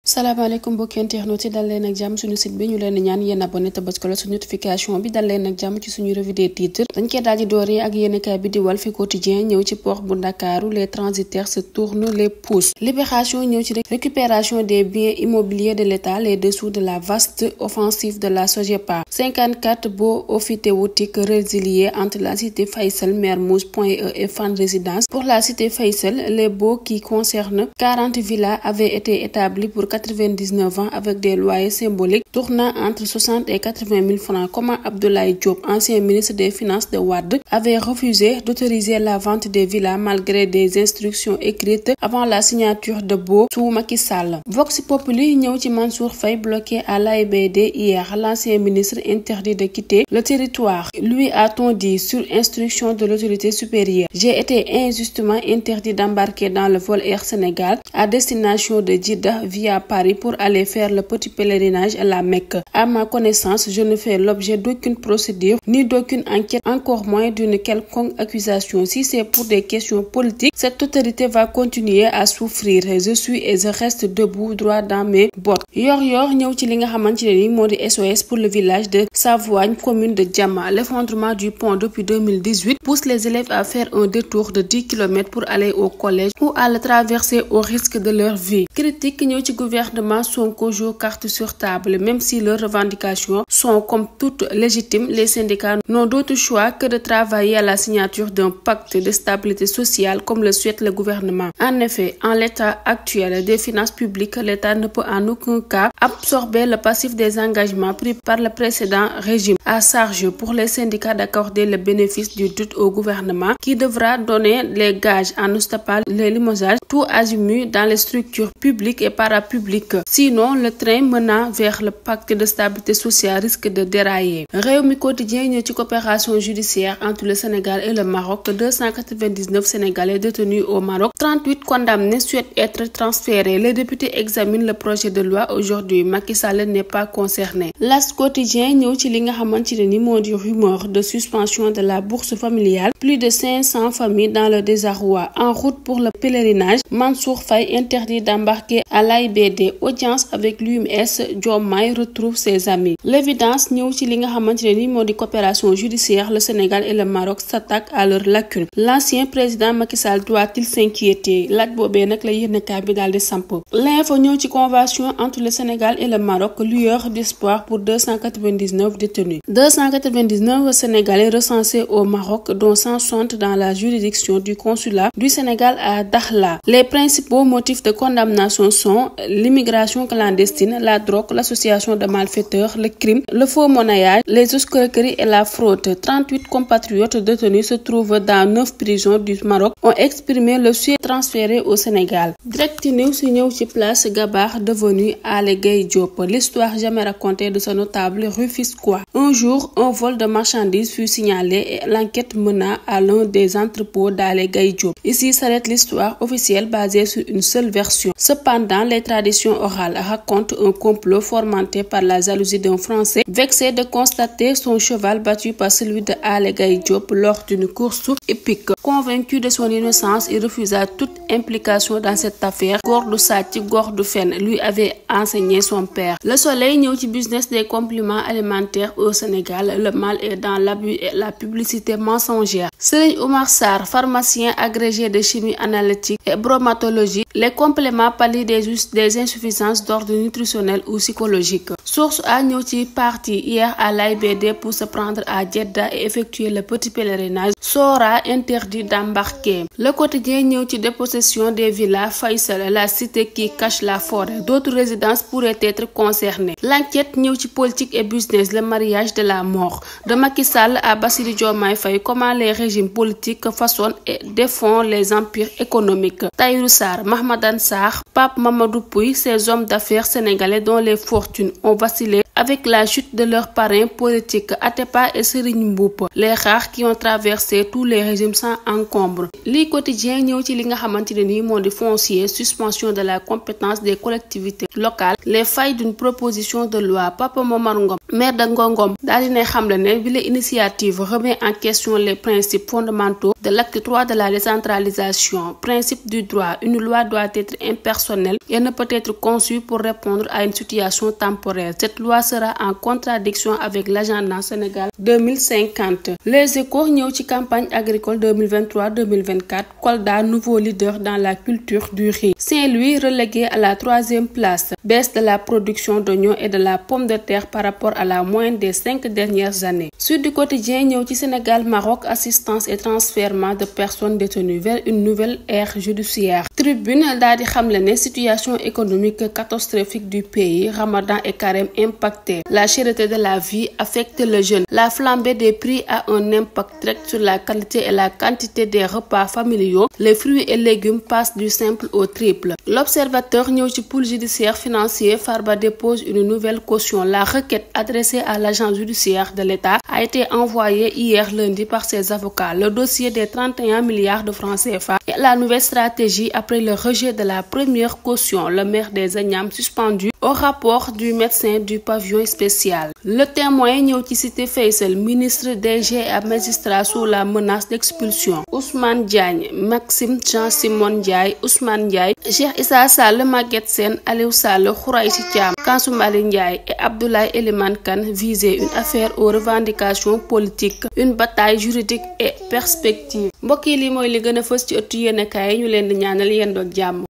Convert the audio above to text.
salaamaaleykum mbokki internautes yi dal leen ak jàmm suñu site bi ñu leen ñaan yéen abonné te bës ko la su notification bi dal leen ak jàmm ci suñu revue des titres dañ koy daal di dooree ak yéenekaay bi di Walf Quotidien ñëw ci port bu Ndakaaru les transitaires se tournent les pouces. Libération ñëw ci récupération des biens immobiliers de l'État les dessous de la vaste offensive de la SOGEPA. 54 baux ophithéotiques résiliés entre la cité Faysal, Mermoz, Point E et Fann Résidence. Pour la cité Faysal, les baux qui concernent 40 villas avaient été établis pour 99 ans avec des loyers symboliques tournant entre 60 et 80 000 francs. Comment Abdoulaye Diop, ancien ministre des Finances de Wade, avait refusé d'autoriser la vente des villas malgré des instructions écrites avant la signature de baux sous Macky Sall. Vox Populi ñëw ci Mansour Faye bloqué à l'AIBD hier. L'ancien ministre interdit de quitter le territoire. Lui a-t-on dit sur instruction de l'autorité supérieure. J'ai été injustement interdit d'embarquer dans le vol Air Sénégal à destination de Jeddah via Paris pour aller faire le petit pèlerinage à la Mecque. À ma connaissance, je ne fais l'objet d'aucune procédure ni d'aucune enquête, encore moins d'une quelconque accusation. Si c'est pour des questions politiques, cette autorité va continuer à souffrir. Je suis et je reste debout droit dans mes bottes. Yor ñëw ci li nga xamante ne ni moo di SOS pour le village de Savoigne, commune de Diama. L'effondrement du pont depuis 2018 pousse les élèves à faire un détour de 10 km pour aller au collège ou à le traverser au risque de leur vie. Critique ñëw ci gouvernement Sonko joue carte sur table. Même si leurs revendications sont comme toutes légitimes, les syndicats n'ont d'autre choix que de travailler à la signature d'un pacte de stabilité sociale comme le souhaite le gouvernement. En effet, en l'état actuel des finances publiques, l'État ne peut en aucun cas absorber le passif des engagements pris par le précédent régime. À charge pour les syndicats d'accorder le bénéfice du doute au gouvernement qui devra donner les gages en stoppant les limogeages tout azimut dans les structures publiques et parapubliques. Sinon, le train menant vers le pacte de stabilité sociale risque de dérailler. Rewmi Quotidien ñëw ci coopération judiciaire entre le Sénégal et le Maroc. 299 Sénégalais détenus au Maroc, 38 condamnés souhaitent être transférés. Les députés examinent le projet de loi aujourd'hui. Macky Sall n'est pas concerné. L'As Quotidien ñëw ci li nga xamante ne ni moo di rumeur de suspension de la bourse familiale. Plus de 500 familles dans le désarroi. En route pour le pèlerinage, Mansour Faye interdit d'embarquer à l'AIBD. Audience avec l'UMS, Diomaye retrouve ses amis. L'évidence ñëw ci li nga xamante ne ni moo di coopération judiciaire. Le Sénégal et le Maroc s'attaquent à leurs lacunes. L'ancien président Macky Sall doit-il s'inquiéter? Laaj boobee nag la yéenekaay bi daal di samp. L'info ñëw ci convention entre le Sénégal et le Maroc, lueur d'espoir pour 299 détenus. 299 Sénégalais recensés au Maroc, dont 160 dans la juridiction du consulat du Sénégal à Dakhla. Les principaux motifs de condamnation sont l'immigration clandestine, la drogue, l'association de malfaiteurs, le crime, le faux monnayage, les escroqueries et la fraude. 38 compatriotes détenus se trouvent dans 9 prisons du Maroc ont exprimé le souhait transféré au Sénégal. Direct News ñëw ci place Gabar devenue Aly Gaye Diop. L'histoire jamais racontée de ce notable rufisquois. Un jour, un vol de marchandises fut signalé et l'enquête mena à l'un des entrepôts d'Aly Gaye Diop. Ici s'arrête l'histoire officielle basée sur une seule version. Cependant, les traditions orales racontent un complot fomenté par la jalousie d'un Français vexé de constater son cheval battu par celui de Aly Gaye Diop lors d'une course épique. Convaincu de son innocence, il refusa toute implication dans cette affaire. Gordu sàcc, gordu fen, lui avait enseigné son père. Le Soleil ñëw ci business des compléments alimentaires au Sénégal. Le mal est dans l'abus et la publicité mensongère. Serigne Oumar Sarr, pharmacien agrégé de chimie analytique et bromatologie, les compléments pallient des insuffisances d'ordre nutritionnel ou psychologique. Source A ñëw ci parti hier à l'AIBD pour se prendre à Jeddah et effectuer le petit pèlerinage sera interdit d'embarquer. Le Quotidien ñëw ci dépossession des villas Faysal, la cité qui cache la forêt. D'autres résidences pourraient être concernées. L'enquête ñëw ci politique et business, le mariage de la mort. De Macky Sall à Bassirou Diomaye Faye, comment les régimes politiques façonnent et défont les empires économiques. Tahirou Sarr, Mahmadan Sarr, Pape Mamadou Pouye, ces hommes d'affaires sénégalais dont les fortunes ont vacillé avec la chute de leurs parrains politiques Atepa et Serigne Mboup, les rares qui ont traversé tous les régimes sans encombre. Li quotidien ñëw ci li nga xamante ne nii moo di foncier, suspension de la compétence des collectivités locales, les failles d'une proposition de loi. Papa Momar Ngom, maire de Ngongom, daal dina xamle ne bi la initiative remet en question les principes fondamentaux de l'acte 3 de la décentralisation. Principe du droit, une loi doit être impersonnelle et ne peut être conçue pour répondre à une situation temporaire. Cette loi sera en contradiction avec l'agenda Sénégal 2050. Les Échos ñëw ci campagne agricole 2023-2024, Kolda nouveau leader dans la culture du riz. Saint-Louis relégué à la 3e place. Baisse de la production d'oignons et de la pomme de terre par rapport à la moyenne des 5 dernières années. Sud du Quotidien ñëw ci Sénégal-Maroc, assistance et transfèrement de personnes détenues vers une nouvelle ère judiciaire. Tribune daal di xamle ne situation économique catastrophique du pays, Ramadan et carême impactés. La cherté de la vie affecte le jeune. La flambée des prix a un impact direct sur la qualité et la quantité des repas familiaux. Les fruits et légumes passent du simple au triple. L'Observateur ñëw ci pôle judiciaire financier, Farba dépose une nouvelle caution. La requête adressée à l'agence judiciaire de l'État a été envoyée hier lundi par ses avocats. Le dossier des 31 milliards de francs CFA et la nouvelle stratégie après le rejet de la première caution. Le maire des Agnam suspendu au rapport du médecin du pavillon spécial. Le Témoin ñëw ci Cité Faysal, ministre DG et magistrat sous la menace d'expulsion. Ousmane Diagne, Maxime Jean-Simon Ndiaye, Ousmane Ndiaye, Cheikh Issa Sall, Maguette Sène, Aliou Sall, Khouraïchi Thiam, Kassoum Ali Ndiaye et Abdoulaye Elimane Kane visaient une affaire aux revendications politiques, une bataille juridique et perspective. Mbokk yi li mooy li gën a fës ci ëttu yéenekaay ñu leen di ñaanal yendoog jàmm.